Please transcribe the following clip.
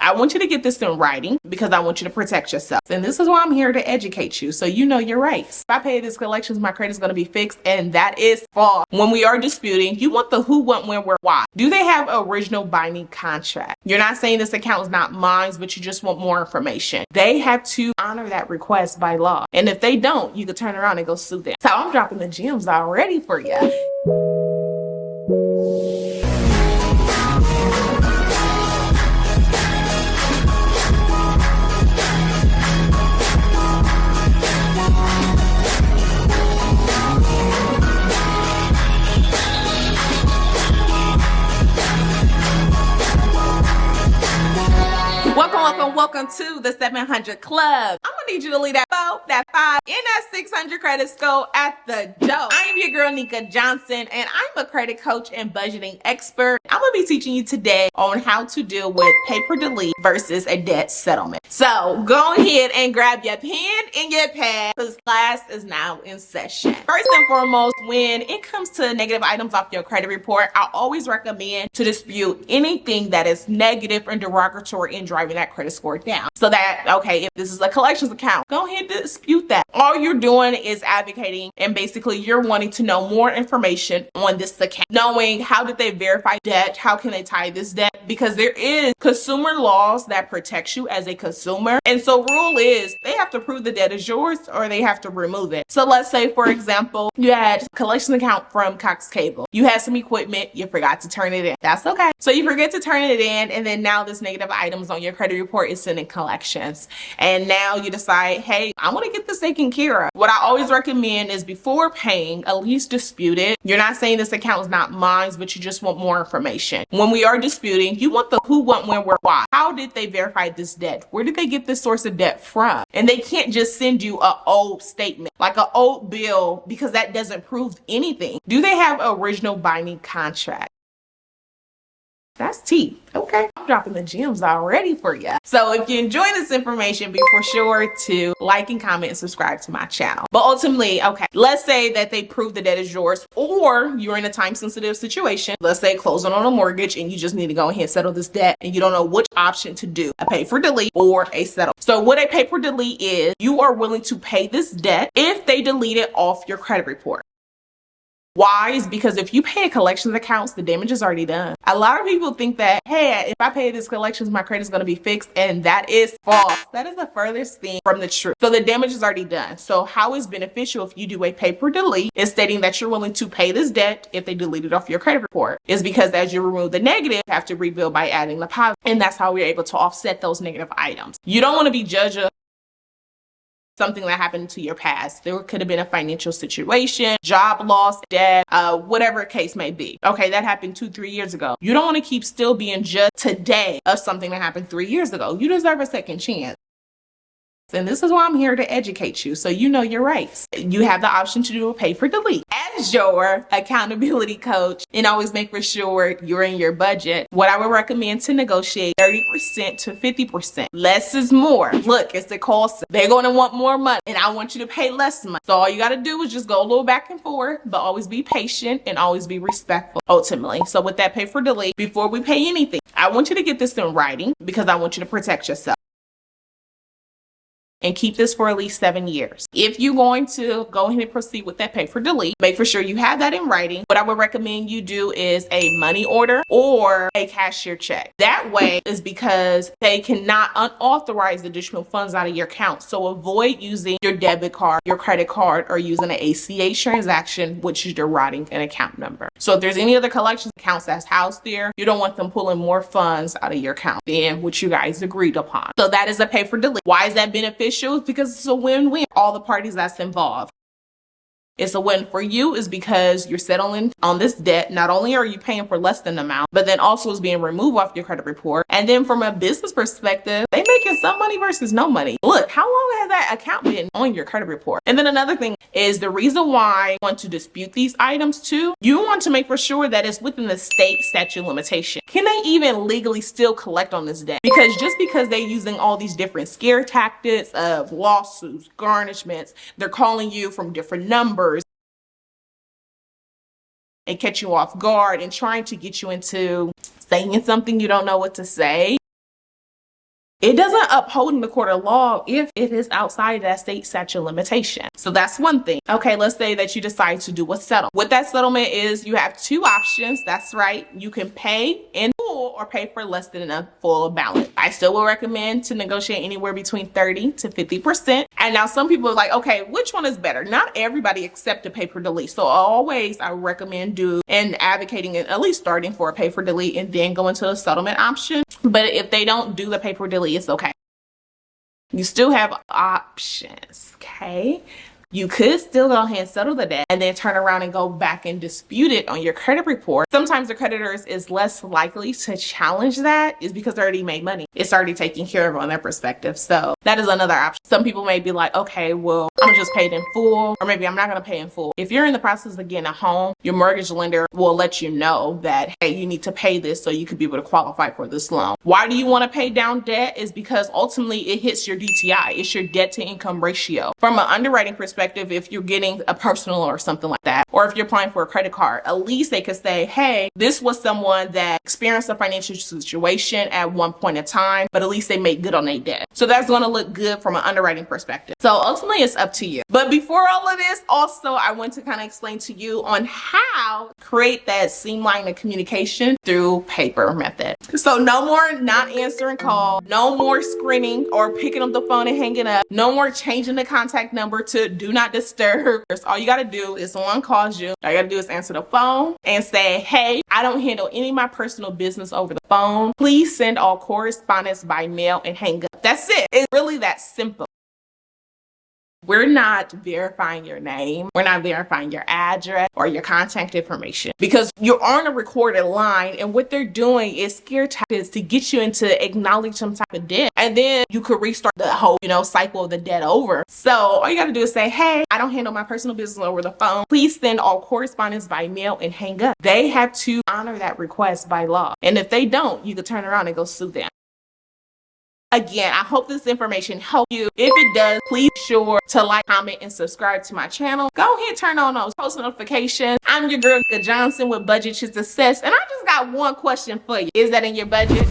I want you to get this in writing because I want you to protect yourself. And this is why I'm here to educate you so you know your rights. If I pay these collections, my credit is going to be fixed, and that is false. When we are disputing, you want the who, what, when, where, why. Do they have original binding contract? You're not saying this account is not mine, but you just want more information. They have to honor that request by law. And if they don't, you can turn around and go sue them. So I'm dropping the gems already for you. Welcome to the 700 Club. I'm gonna need you to leave that 4, that 5, and that 600 credits go at the door. I am your girl, Nika Johnson, and I'm a credit coach and budgeting expert. I'm gonna be teaching you today on how to deal with pay per delete versus a debt settlement. So go ahead and grab your pen and your pad because class is now in session. First and foremost, when it comes to negative items off your credit report, I always recommend to dispute anything that is negative and derogatory in driving that credit score down. So that, okay, if this is a collections account, go ahead and dispute that. All you're doing is advocating, and basically you're wanting to know more information on this account. Knowing how did they verify debt? How can they tie this debt? Because there is consumer laws that protects you as a consumer. And so rule is they have to prove the debt is yours or they have to remove it. So let's say, for example, you had a collection account from Cox Cable. You had some equipment, you forgot to turn it in. That's okay. So you forget to turn it in, and then now this negative items on your credit report is sending collections. And now you decide, hey, I want to get this taken care of. What I always recommend is before paying, at least dispute it. You're not saying this account is not mine, but you just want more information. When we are disputing, you want the who, what, when, where, why. How did they verify this debt? Where did they get this source of debt from? And they can't just send you an old statement, like an old bill, because that doesn't prove anything. Do they have original binding contract? That's tea. Okay, I'm dropping the gems already for you. So if you enjoy this information, be for sure to like and comment and subscribe to my channel. But ultimately, okay, let's say that they prove the debt is yours, or you're in a time sensitive situation. Let's say closing on a mortgage and you just need to go ahead and settle this debt, and you don't know which option to do, a pay for delete or a settle. So what a pay for delete is, you are willing to pay this debt if they delete it off your credit report. Why? Is because if you pay a collections accounts, the damage is already done. A lot of people think that, hey, if I pay this collections, my credit is going to be fixed, and that is false. That is the furthest thing from the truth. So the damage is already done. So how is beneficial if you do a pay per delete is stating that you're willing to pay this debt if they delete it off your credit report. Is because as you remove the negative, you have to rebuild by adding the positive, and that's how we're able to offset those negative items. You don't want to be judged of something that happened to your past. There could have been a financial situation, job loss, debt, whatever case may be. Okay, that happened 2-3 years ago. You don't want to keep still being judged today of something that happened 3 years ago. You deserve a second chance. And this is why I'm here to educate you so you know your rights. You have the option to do a pay for delete. As your accountability coach, and always make for sure you're in your budget, what I would recommend to negotiate 30% to 50%. Less is more. Look, it's the cost. They're going to want more money, and I want you to pay less money. So all you got to do is just go a little back and forth, but always be patient and always be respectful ultimately. So with that pay for delete, before we pay anything, I want you to get this in writing because I want you to protect yourself. And keep this for at least 7 years. If you're going to go ahead and proceed with that pay for delete, make for sure you have that in writing. What I would recommend you do is a money order or a cashier check. That way is because they cannot unauthorize additional funds out of your account. So avoid using your debit card, your credit card, or using an ACH transaction, which is your routing and account number. So if there's any other collections accounts that's housed there, you don't want them pulling more funds out of your account than what you guys agreed upon. So that is a pay for delete. Why is that beneficial? Because it's a win-win. All the parties that's involved. It's a win for you is because you're settling on this debt. Not only are you paying for less than the amount, but then also is being removed off your credit report. And then from a business perspective, they making some money versus no money. Look, how long has that account been on your credit report? And then another thing is the reason why you want to dispute these items too. You want to make for sure that it's within the state statute limitation. Can they even legally still collect on this debt? Because just because they're using all these different scare tactics of lawsuits, garnishments, they're calling you from different numbers and catch you off guard and trying to get you into saying something you don't know what to say. It doesn't uphold in the court of law if it is outside that state statute limitation. So that's one thing. Okay, let's say that you decide to do a settlement. What that settlement is, you have two options. That's right. You can pay in full or pay for less than a full balance. I still would recommend to negotiate anywhere between 30 to 50%. And now some people are like, okay, which one is better? Not everybody accept a pay for delete. So always I would recommend advocating and at least starting for a pay for delete and then go into a settlement option. But if they don't do the pay for delete, it's okay. You still have options, okay? You could still go ahead and settle the debt and then turn around and go back and dispute it on your credit report. Sometimes the creditors is less likely to challenge that is because they already made money. It's already taken care of on their perspective. So that is another option. Some people may be like, okay, well, I'm just paid in full, or maybe I'm not going to pay in full. If you're in the process of getting a home, your mortgage lender will let you know that, hey, you need to pay this so you could be able to qualify for this loan. Why do you want to pay down debt? Is because ultimately it hits your DTI. It's your debt to income ratio. From an underwriting perspective, if you're getting a personal or something like that, or if you're applying for a credit card, at least they could say, hey, this was someone that experienced a financial situation at one point in time, but at least they made good on their debt. So that's going to look good from an underwriting perspective. So ultimately it's up to you. But before all of this, also, I want to kind of explain to you on how to create that seam line of communication through paper method. So no more not answering calls, no more screening or picking up the phone and hanging up, no more changing the contact number to do not disturb. All you got to do is someone calls you, all you got to do is answer the phone and say, hey, I don't handle any of my personal business over the phone. Please send all correspondence by mail and hang up. That's it. It's really that simple. We're not verifying your name. We're not verifying your address or your contact information because you're on a recorded line, and what they're doing is scare tactics to get you into acknowledge some type of debt, and then you could restart the whole, cycle of the debt over. So all you got to do is say, hey, I don't handle my personal business over the phone. Please send all correspondence by mail and hang up. They have to honor that request by law. And if they don't, you could turn around and go sue them. Again, I hope this information helped you. If it does, please be sure to like, comment, and subscribe to my channel. Go ahead, turn on those post notifications. I'm your girl, Nika Johnson with Budget to Success, and I just got one question for you. Is that in your budget?